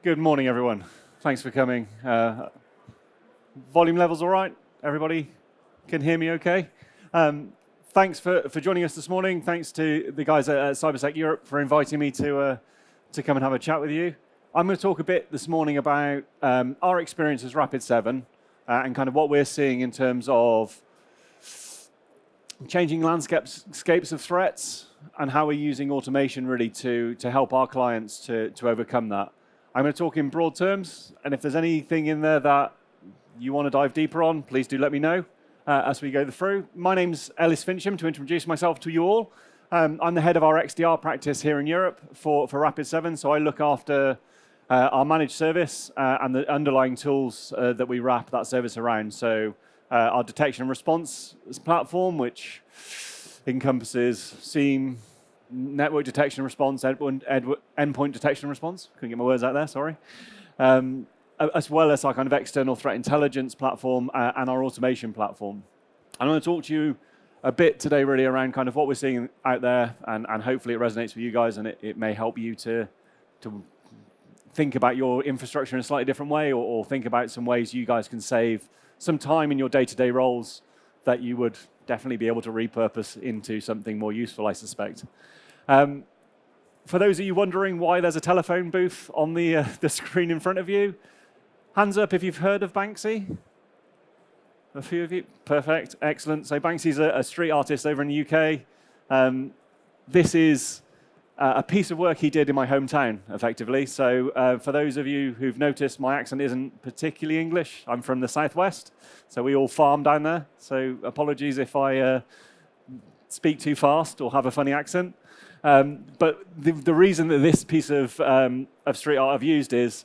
Good morning, everyone. Thanks for coming. Volume levels all right? Everybody can hear me okay? Thanks for joining us this morning. Thanks to the guys at Cybersec Europe for inviting me to come and have a chat with you. I'm going to talk a bit this morning about our experience as Rapid7 and kind of what we're seeing in terms of changing landscapes of threats and how we're using automation really to help our clients to overcome that. I'm going to talk in broad terms, and if there's anything in there that you want to dive deeper on, please do let me know as we go through. My name's Ellis Fincham, to introduce myself to you all. I'm the head of our XDR practice here in Europe for Rapid7, so I look after our managed service and the underlying tools that we wrap that service around. So our detection and response platform, which encompasses SIEM, network detection and response, endpoint detection and response. Couldn't get my words out there, sorry. As well as our kind of external threat intelligence platform and our automation platform. I'm going to talk to you a bit today really around kind of what we're seeing out there, and hopefully it resonates with you guys, and it may help you to think about your infrastructure in a slightly different way, or think about some ways you guys can save some time in your day-to-day roles that you would definitely be able to repurpose into something more useful, I suspect. For those of you wondering why there's a telephone booth on the screen in front of you, hands up if you've heard of Banksy. A few of you? Perfect, excellent. So Banksy's a street artist over in the UK. This is a piece of work he did in my hometown, effectively. So for those of you who've noticed, my accent isn't particularly English. I'm from the southwest, so we all farm down there. So apologies if I speak too fast or have a funny accent. But the reason that this piece of street art I've used is,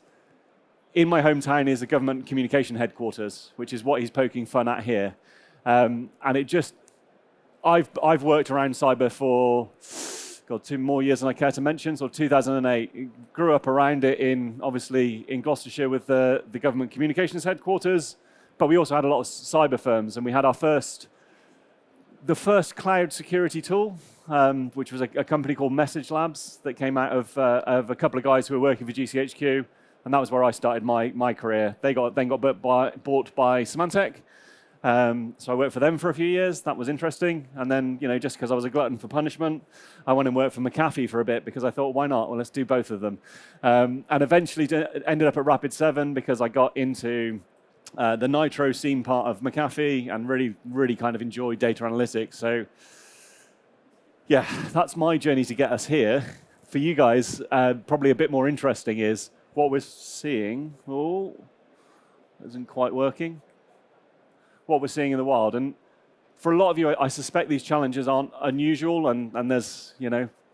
in my hometown is a government communication headquarters, which is what he's poking fun at here. And it just, I've worked around cyber for, God, 2 more years than I care to mention, so 2008. Grew up around it obviously in Gloucestershire with the government communications headquarters, but we also had a lot of cyber firms, and we had the first cloud security tool, which was a company called Message Labs that came out of a couple of guys who were working for GCHQ, and that was where I started my career. They then got bought by Symantec, so I worked for them for a few years. That was interesting, and then just because I was a glutton for punishment, I went and worked for McAfee for a bit because I thought, why not? Well, let's do both of them, and eventually ended up at Rapid7 because I got into the Nitro SIEM part of McAfee and really kind of enjoyed data analytics. So yeah, that's my journey to get us here. For you guys, probably a bit more interesting is what we're seeing. Oh, isn't quite working. What we're seeing in the wild. And for a lot of you, I suspect these challenges aren't unusual, and there's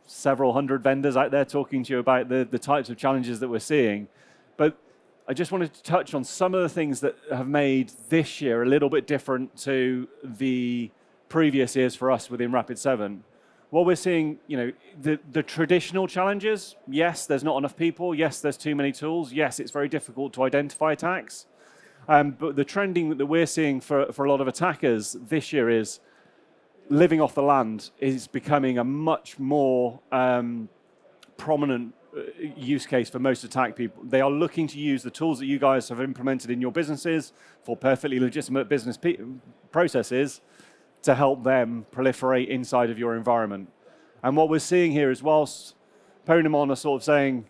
several hundred vendors out there talking to you about the types of challenges that we're seeing. But I just wanted to touch on some of the things that have made this year a little bit different to the previous years for us within Rapid7. What we're seeing, the traditional challenges, yes, there's not enough people, yes, there's too many tools, yes, it's very difficult to identify attacks. But the trending that we're seeing for a lot of attackers this year is living off the land is becoming a much more prominent use case for most attack people. They are looking to use the tools that you guys have implemented in your businesses for perfectly legitimate business processes to help them proliferate inside of your environment. And what we're seeing here is, whilst Ponemon are sort of saying,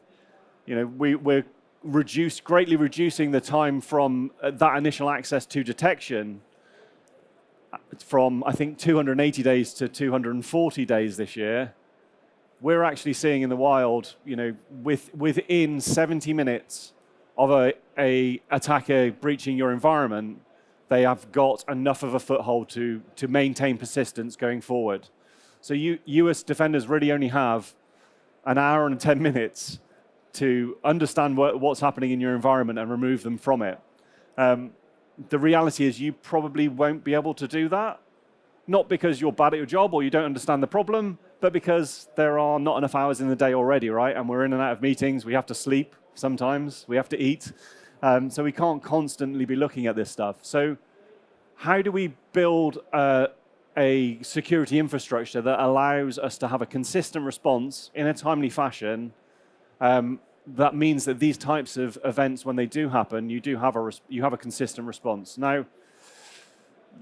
we're greatly reducing the time from that initial access to detection from, I think, 280 days to 240 days this year, we're actually seeing in the wild, within 70 minutes of a attacker breaching your environment, they have got enough of a foothold to maintain persistence going forward. So you as defenders really only have an hour and 10 minutes to understand what's happening in your environment and remove them from it. The reality is you probably won't be able to do that, not because you're bad at your job or you don't understand the problem, but because there are not enough hours in the day already, right? And we're in and out of meetings, we have to sleep sometimes, we have to eat. So we can't constantly be looking at this stuff. So how do we build a security infrastructure that allows us to have a consistent response in a timely fashion that means that these types of events, when they do happen, you have a consistent response. Now,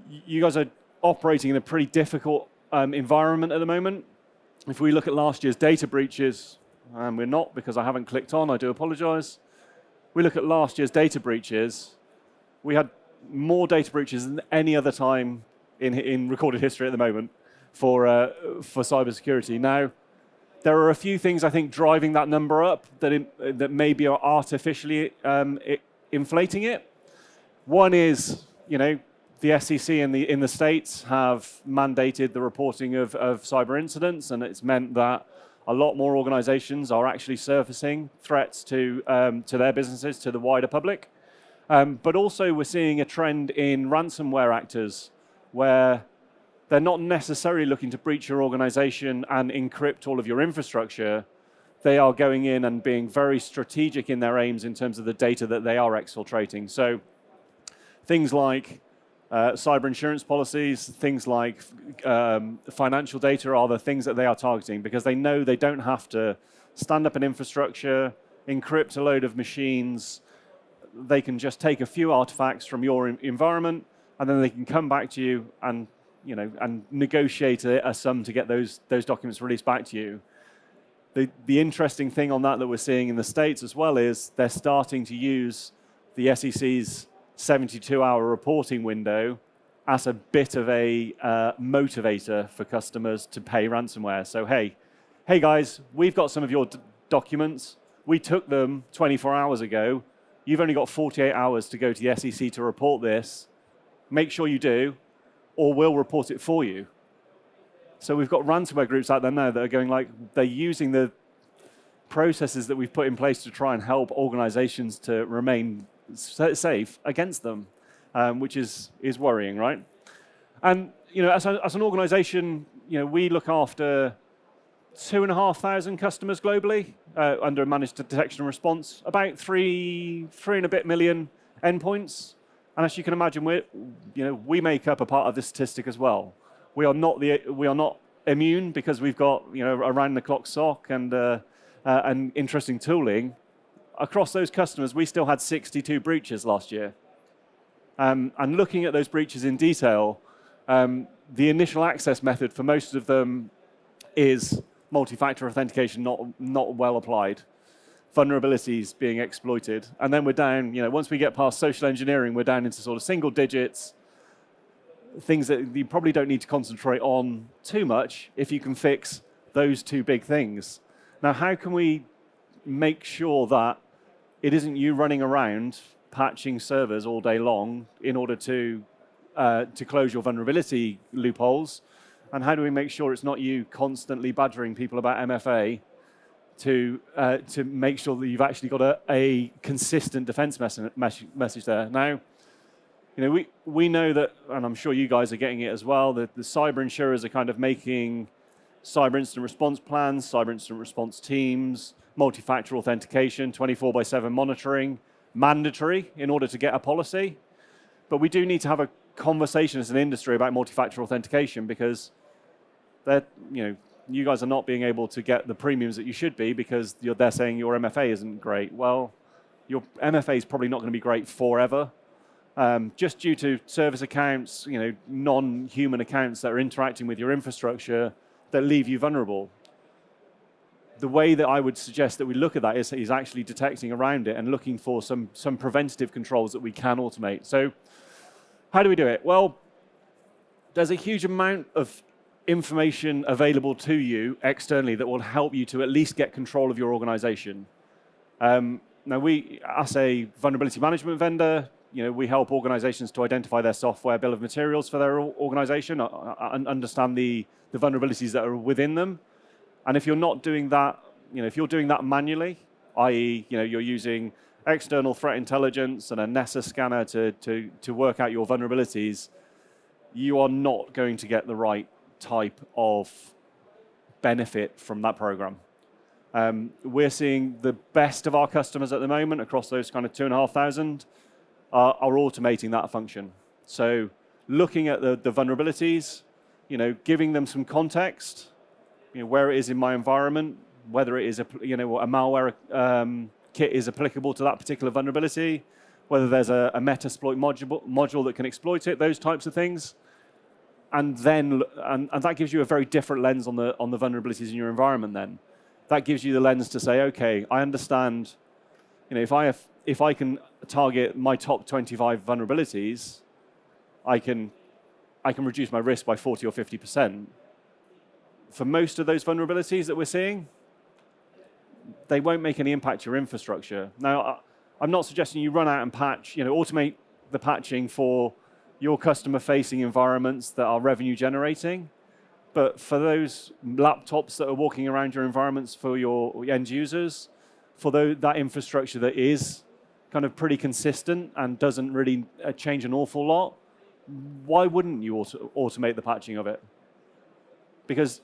you guys are operating in a pretty difficult environment at the moment. If we look at last year's data breaches, and we're not because I haven't clicked on, I do apologize. We look at last year's data breaches, we had more data breaches than any other time in recorded history at the moment for cybersecurity. Now, there are a few things I think driving that number up that maybe are artificially inflating it. One is, the SEC in the States have mandated the reporting of cyber incidents, and it's meant that a lot more organizations are actually surfacing threats to their businesses, to the wider public. But also we're seeing a trend in ransomware actors where they're not necessarily looking to breach your organization and encrypt all of your infrastructure. They are going in and being very strategic in their aims in terms of the data that they are exfiltrating. So things like cyber insurance policies, things like financial data are the things that they are targeting because they know they don't have to stand up an infrastructure, encrypt a load of machines. They can just take a few artifacts from your environment, and then they can come back to you and negotiate a sum to get those documents released back to you. The interesting thing on that we're seeing in the States as well is they're starting to use the SEC's 72-hour reporting window as a bit of a motivator for customers to pay ransomware. So, hey guys, we've got some of your documents. We took them 24 hours ago. You've only got 48 hours to go to the SEC to report this. Make sure you do, or we'll report it for you. So we've got ransomware groups out there now that are going they're using the processes that we've put in place to try and help organizations to remain safe against them, which is worrying, right? And as an organization, we look after 2,500 customers globally under managed detection and response, about three and a bit million endpoints. And as you can imagine, we make up a part of this statistic as well. We are not immune because we've got around the clock SOC and interesting tooling. Across those customers, we still had 62 breaches last year. And looking at those breaches in detail, the initial access method for most of them is multi-factor authentication not well applied. Vulnerabilities being exploited. And then we're down, once we get past social engineering, we're down into sort of single digits, things that you probably don't need to concentrate on too much if you can fix those two big things. Now, how can we make sure that it isn't you running around patching servers all day long in order to close your vulnerability loopholes? And how do we make sure it's not you constantly badgering people about MFA to make sure that you've actually got a consistent defense message there? Now, we know that, and I'm sure you guys are getting it as well, that the cyber insurers are kind of making cyber incident response plans, cyber incident response teams, multi-factor authentication, 24/7 monitoring, mandatory in order to get a policy. But we do need to have a conversation as an industry about multi-factor authentication because you guys are not being able to get the premiums that you should be because they're saying your MFA isn't great. Well, your MFA is probably not going to be great forever. Just due to service accounts, non-human accounts that are interacting with your infrastructure that leave you vulnerable. The way that I would suggest that we look at that is actually detecting around it and looking for some preventative controls that we can automate. So how do we do it? Well, there's a huge amount of information available to you externally that will help you to at least get control of your organization. Now, we, as a vulnerability management vendor, we help organizations to identify their software bill of materials for their organization and understand the vulnerabilities that are within them. And if you're not doing that, if you're doing that manually, i.e., you're using external threat intelligence and a NESA scanner to work out your vulnerabilities, you are not going to get the right type of benefit from that program. We're seeing the best of our customers at the moment across those kind of 2,500 are automating that function. So looking at the vulnerabilities, giving them some context, where it is in my environment, whether it is a malware kit is applicable to that particular vulnerability, whether there's a Metasploit module that can exploit it, those types of things. And then and that gives you a very different lens on the vulnerabilities in your environment then. That gives you the lens to say, okay, I understand, if I can target my top 25 vulnerabilities, I can reduce my risk by 40 or 50%. For most of those vulnerabilities that we're seeing, they won't make any impact to your infrastructure. Now, I'm not suggesting you run out and patch, automate the patching for your customer-facing environments that are revenue generating. But for those laptops that are walking around your environments for your end users, for that infrastructure that is kind of pretty consistent and doesn't really change an awful lot, why wouldn't you automate the patching of it? Because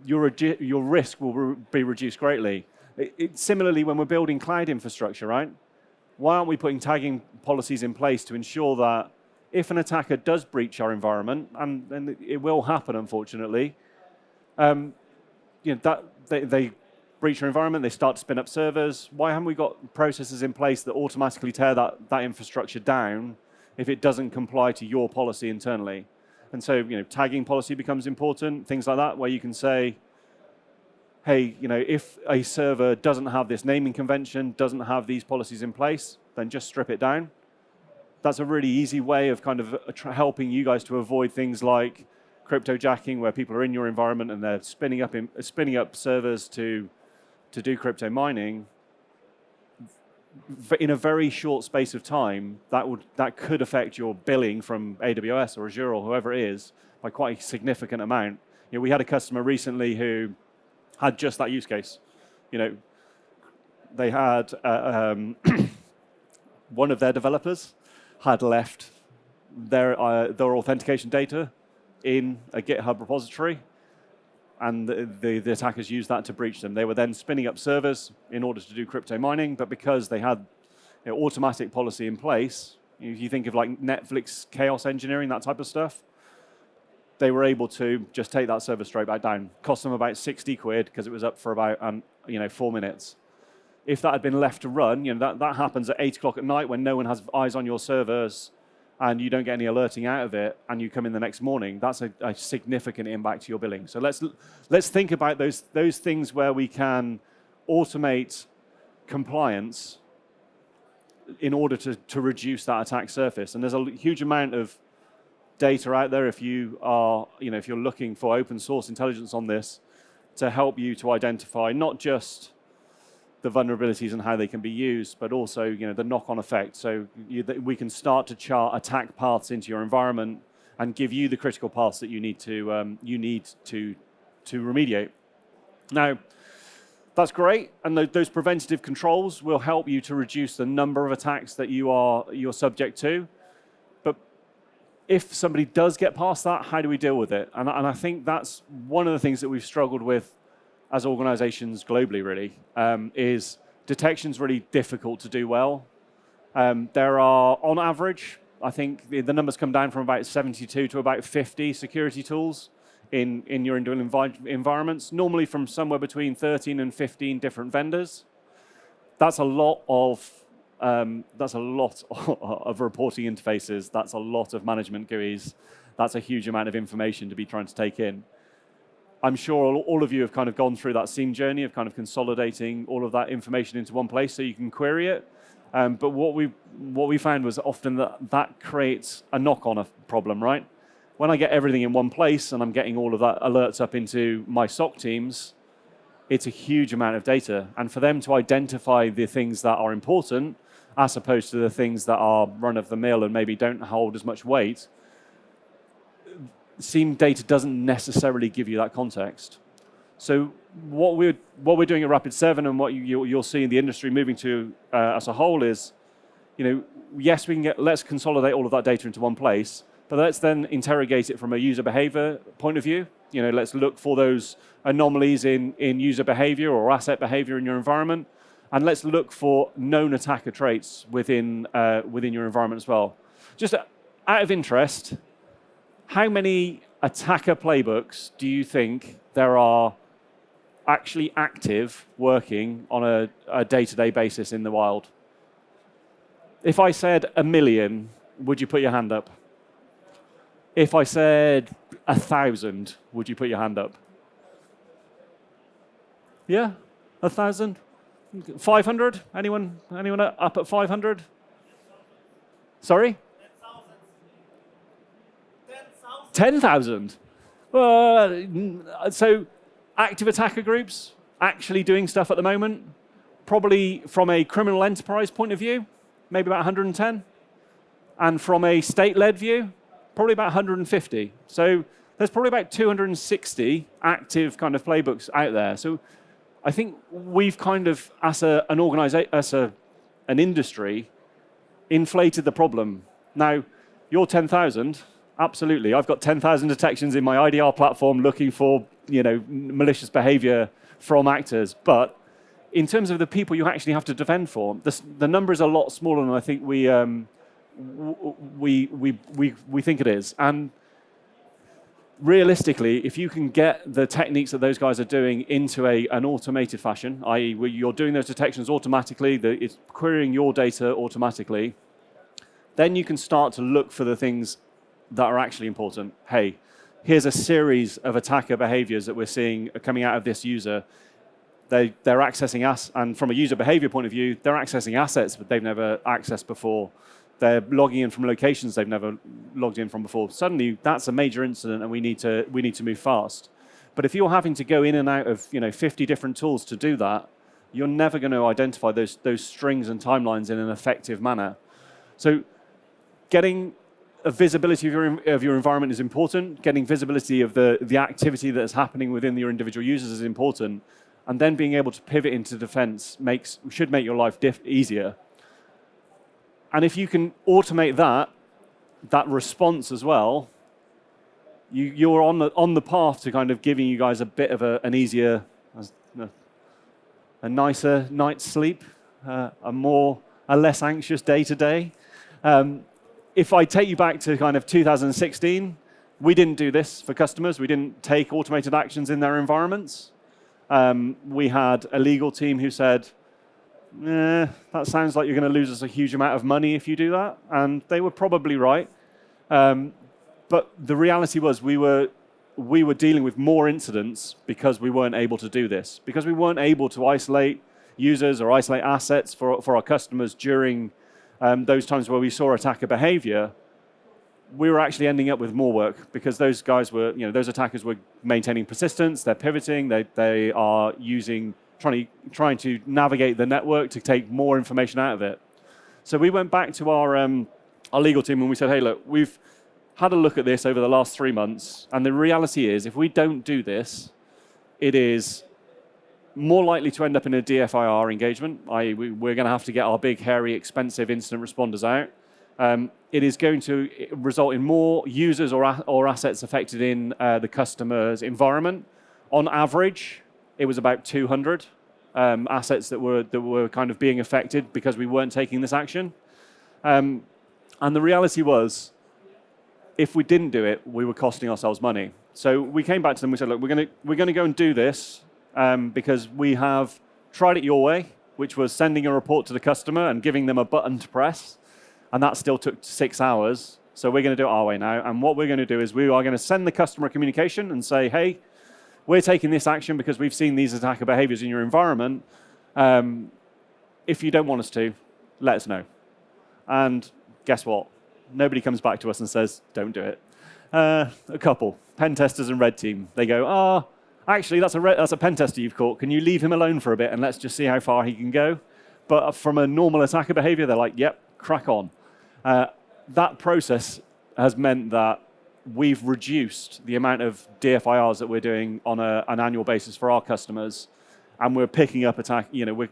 your risk will be reduced greatly. Similarly, when we're building cloud infrastructure, right? Why aren't we putting tagging policies in place to ensure that if an attacker does breach our environment, and it will happen, unfortunately, that they breach your environment, they start to spin up servers. Why haven't we got processes in place that automatically tear that infrastructure down if it doesn't comply to your policy internally? And so, tagging policy becomes important, things like that, where you can say, hey, if a server doesn't have this naming convention, doesn't have these policies in place, then just strip it down. That's a really easy way of kind of helping you guys to avoid things like cryptojacking, where people are in your environment and they're spinning up servers to do crypto mining. In a very short space of time, that could affect your billing from AWS or Azure or whoever it is by quite a significant amount. We had a customer recently who had just that use case. They had one of their developers had left their authentication data in a GitHub repository, and the attackers used that to breach them. They were then spinning up servers in order to do crypto mining, but because they had automatic policy in place, if you think of like Netflix chaos engineering, that type of stuff, they were able to just take that server straight back down. Cost them about 60 quid because it was up for about 4 minutes. If that had been left to run, that happens at 8 o'clock at night when no one has eyes on your servers and you don't get any alerting out of it, and you come in the next morning, that's a significant impact to your billing. So let's think about those things where we can automate compliance in order to reduce that attack surface. And there's a huge amount of data out there if you are, if you're looking for open source intelligence on this to help you to identify not just the vulnerabilities and how they can be used, but also the knock-on effect. So we can start to chart attack paths into your environment and give you the critical paths that you need to remediate. Now, that's great, and those preventative controls will help you to reduce the number of attacks that you're subject to. But if somebody does get past that, how do we deal with it? And I think that's one of the things that we've struggled with as organizations globally, really, is detection's really difficult to do well. There are, on average, I think the numbers come down from about 72 to about 50 security tools in your individual environments, normally from somewhere between 13 and 15 different vendors. That's a lot of reporting interfaces. That's a lot of management GUIs. That's a huge amount of information to be trying to take in. I'm sure all of you have kind of gone through that same journey of kind of consolidating all of that information into one place so you can query it. But what we found was often that creates a knock-on problem, right? When I get everything in one place and I'm getting all of that alerts up into my SOC teams, it's a huge amount of data. And for them to identify the things that are important as opposed to the things that are run-of-the-mill and maybe don't hold as much weight, SIEM data doesn't necessarily give you that context. So what we're doing at Rapid7 and what you'll see in the industry moving to as a whole is, yes, let's consolidate all of that data into one place, but let's then interrogate it from a user behavior point of view. Let's look for those anomalies in user behavior or asset behavior in your environment, and let's look for known attacker traits within your environment as well. Just out of interest, how many attacker playbooks do you think there are actually active, working on a day-to-day basis in the wild? If I said 1 million, would you put your hand up? If I said 1,000, would you put your hand up? Yeah, 1,000? 500? Anyone up at 500? Sorry? 10,000. So active attacker groups actually doing stuff at the moment, probably from a criminal enterprise point of view, maybe about 110. And from a state-led view, probably about 150. So there's probably about 260 active kind of playbooks out there. So I think we've kind of, as an organization, as an industry, inflated the problem. Now, you're 10,000, absolutely. I've got 10,000 detections in my IDR platform looking for, malicious behavior from actors. But in terms of the people you actually have to defend for, the number is a lot smaller than I think we think it is. And realistically, if you can get the techniques that those guys are doing into an automated fashion, i.e. where you're doing those detections automatically, it's querying your data automatically, then you can start to look for the things that are actually important. Hey, here's a series of attacker behaviors that we're seeing coming out of this user. They're accessing us, and from a user behavior point of view, they're accessing assets that they've never accessed before. They're logging in from locations they've never logged in from before. Suddenly, that's a major incident, and we need to move fast. But if you're having to go in and out of 50 different tools to do that, you're never going to identify those strings and timelines in an effective manner. So, getting a visibility of your environment is important. Getting visibility of the activity that's happening within your individual users is important, and then being able to pivot into defense should make your life easier. And if you can automate that response as well, you're on the path to kind of giving you guys a bit of a nicer night's sleep, a less anxious day to day. If I take you back to kind of 2016, we didn't do this for customers. We didn't take automated actions in their environments. We had a legal team who said, that sounds like you're going to lose us a huge amount of money if you do that. And they were probably right. But the reality was we were dealing with more incidents because we weren't able to do this. Because we weren't able to isolate users or isolate assets for our customers during those times where we saw attacker behavior, we were actually ending up with more work because those guys were, those attackers were maintaining persistence, they're pivoting, they are trying to navigate the network to take more information out of it. So we went back to our legal team and we said, hey, look, we've had a look at this over the last 3 months, and the reality is if we don't do this, it is more likely to end up in a DFIR engagement, i.e. we're going to have to get our big, hairy, expensive incident responders out. It is going to result in more users or assets affected in the customer's environment. On average, it was about 200 assets that were kind of being affected because we weren't taking this action. And the reality was, if we didn't do it, we were costing ourselves money. So we came back to them. We said, look, we're going to go and do this because we have tried it your way, which was sending a report to the customer and giving them a button to press. And that still took 6 hours. So we're going to do it our way now. And what we're going to do is we are going to send the customer communication and say, hey, we're taking this action because we've seen these attacker behaviors in your environment. If you don't want us to, let us know. And guess what? Nobody comes back to us and says, don't do it. A couple, pen testers and red team. They go, actually, that's a pen tester you've caught. Can you leave him alone for a bit and let's just see how far he can go? But from a normal attacker behavior, they're like, yep, crack on. That process has meant that we've reduced the amount of DFIRs that we're doing on an annual basis for our customers, and we're picking up attack.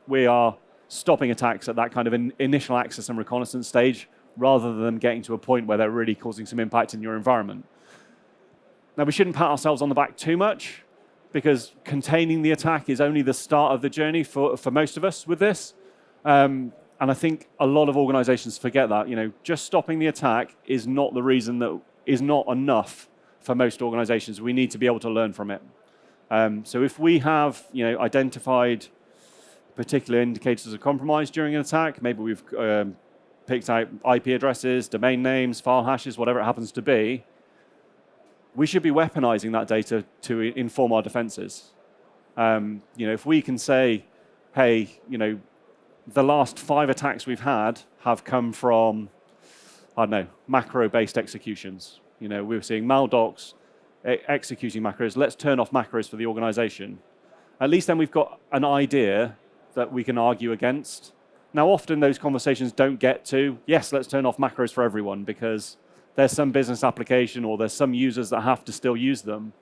We are stopping attacks at that kind of an initial access and reconnaissance stage, rather than them getting to a point where they're really causing some impact in your environment. Now, we shouldn't pat ourselves on the back too much, because containing the attack is only the start of the journey for most of us with this. And I think a lot of organizations forget that. Just stopping the attack is not the reason that is not enough for most organizations. We need to be able to learn from it. So if we have identified particular indicators of compromise during an attack, maybe we've picked out IP addresses, domain names, file hashes, whatever it happens to be, we should be weaponizing that data to inform our defenses. If we can say, hey, the last 5 attacks we've had have come from, I don't know, macro-based executions. We're seeing maldocs executing macros. Let's turn off macros for the organization. At least then we've got an idea that we can argue against. Now, often those conversations don't get to, yes, let's turn off macros for everyone, because there's some business application or there's some users that have to still use them.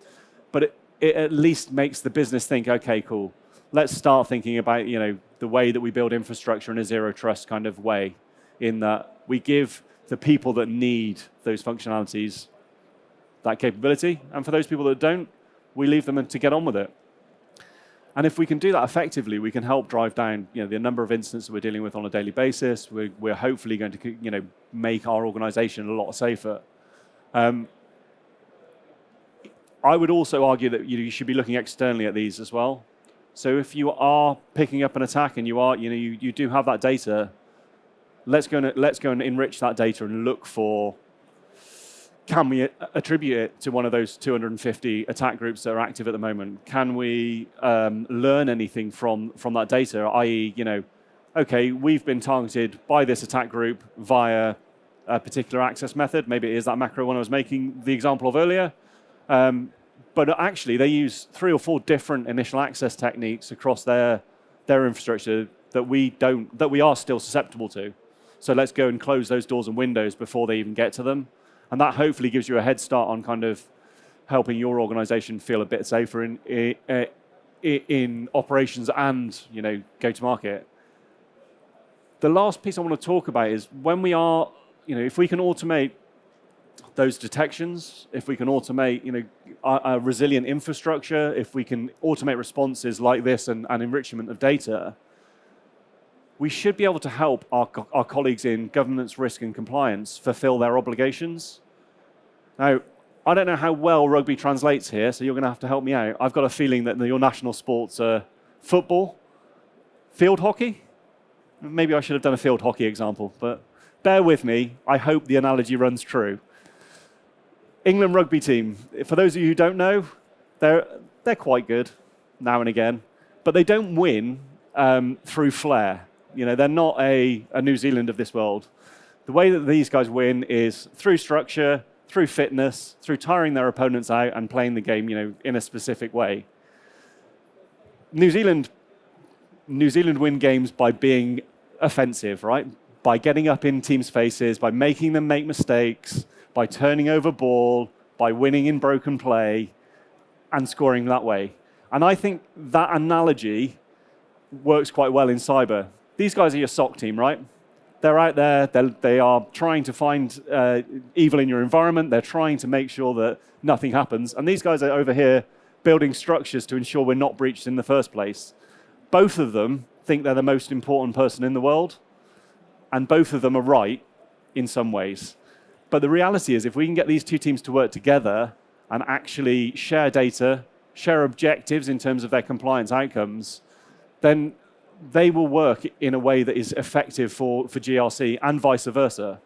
But it at least makes the business think, okay, cool. Let's start thinking about the way that we build infrastructure in a zero trust kind of way, in that we give the people that need those functionalities that capability, and for those people that don't, we leave them to get on with it. And if we can do that effectively, we can help drive down the number of incidents that we're dealing with on a daily basis. We're hopefully going to make our organization a lot safer. I would also argue that you should be looking externally at these as well. So if you are picking up an attack and you do have that data, let's go and enrich that data and look for, can we attribute it to one of those 250 attack groups that are active at the moment? Can we learn anything from that data? I.e., okay, we've been targeted by this attack group via a particular access method. Maybe it is that macro one I was making the example of earlier. But actually, they use 3 or 4 different initial access techniques across their infrastructure that we are still susceptible to. So let's go and close those doors and windows before they even get to them. And that hopefully gives you a head start on kind of helping your organization feel a bit safer in operations and go to market. The last piece I want to talk about is when we are, if we can automate those detections, if we can automate a resilient infrastructure, if we can automate responses like this and enrichment of data, we should be able to help our colleagues in governance, risk, and compliance fulfill their obligations. Now, I don't know how well rugby translates here, so you're going to have to help me out. I've got a feeling that your national sports are football, field hockey. Maybe I should have done a field hockey example, but bear with me. I hope the analogy runs true. England rugby team, for those of you who don't know, they're quite good now and again, but they don't win through flair. They're not a New Zealand of this world. The way that these guys win is through structure, through fitness, through tiring their opponents out and playing the game, in a specific way. New Zealand win games by being offensive, right? By getting up in teams' faces, by making them make mistakes, by turning over ball, by winning in broken play, and scoring that way. And I think that analogy works quite well in cyber. These guys are your SOC team, right? They're out there, they are trying to find evil in your environment, they're trying to make sure that nothing happens, and these guys are over here building structures to ensure we're not breached in the first place. Both of them think they're the most important person in the world, and both of them are right in some ways. But the reality is, if we can get these two teams to work together and actually share data, share objectives in terms of their compliance outcomes, then they will work in a way that is effective for GRC and vice versa.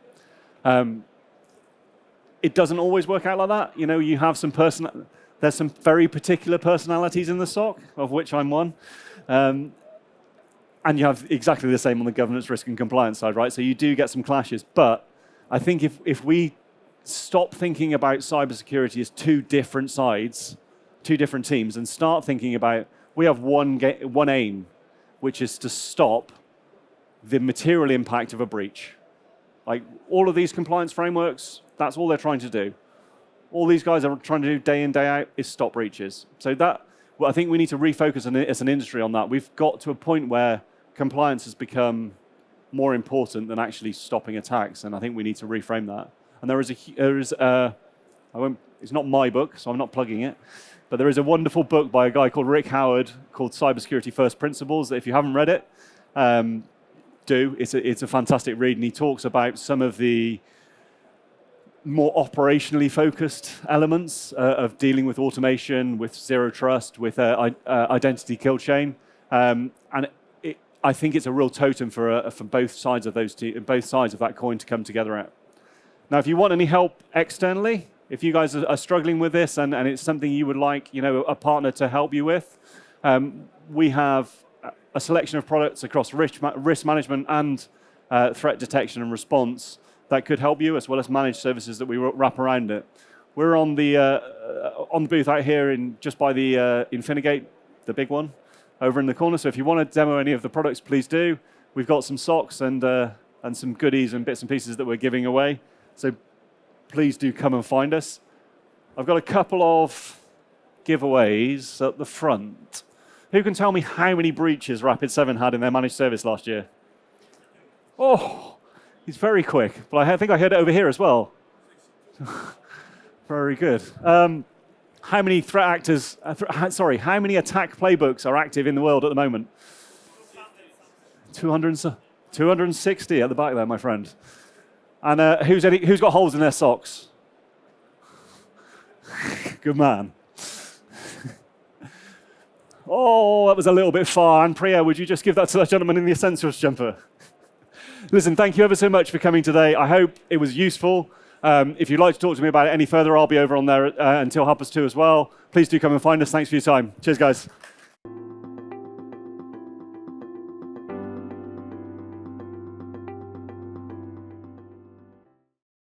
It doesn't always work out like that. You have there's some very particular personalities in the SOC, of which I'm one. And you have exactly the same on the governance, risk, and compliance side, right? So you do get some clashes. But I think if we stop thinking about cybersecurity as 2 different sides, 2 different teams, and start thinking about, we have one aim, which is to stop the material impact of a breach. Like all of these compliance frameworks, that's all they're trying to do. All these guys are trying to do day in, day out is stop breaches. So I think we need to refocus as an industry on that. We've got to a point where compliance has become more important than actually stopping attacks, and I think we need to reframe that. And it's not my book, so I'm not plugging it, but there is a wonderful book by a guy called Rick Howard called Cybersecurity First Principles, that if you haven't read it, do. It's a fantastic read, and he talks about some of the more operationally focused elements of dealing with automation, with zero trust, with identity kill chain, and I think it's a real totem for both sides of both sides of that coin to come together at. Now, if you want any help externally, if you guys are struggling with this and it's something you would like, a partner to help you with, we have a selection of products across risk management and threat detection and response that could help you, as well as managed services that we wrap around it. We're on the booth out here just by the Infinigate, the big one, over in the corner. So if you want to demo any of the products, please do. We've got some socks and some goodies and bits and pieces that we're giving away. So please do come and find us. I've got a couple of giveaways at the front. Who can tell me how many breaches Rapid7 had in their managed service last year? Oh, he's very quick. But I think I heard it over here as well. Very good. How many threat actors, how many attack playbooks are active in the world at the moment? 260 at the back there, my friend. And who's got holes in their socks? Good man. Oh, that was a little bit far. And Priya, would you just give that to that gentleman in the Essentials jumper? Listen, thank you ever so much for coming today. I hope it was useful. If you'd like to talk to me about it any further, I'll be over on there until 2:30 as well. Please do come and find us. Thanks for your time. Cheers, guys.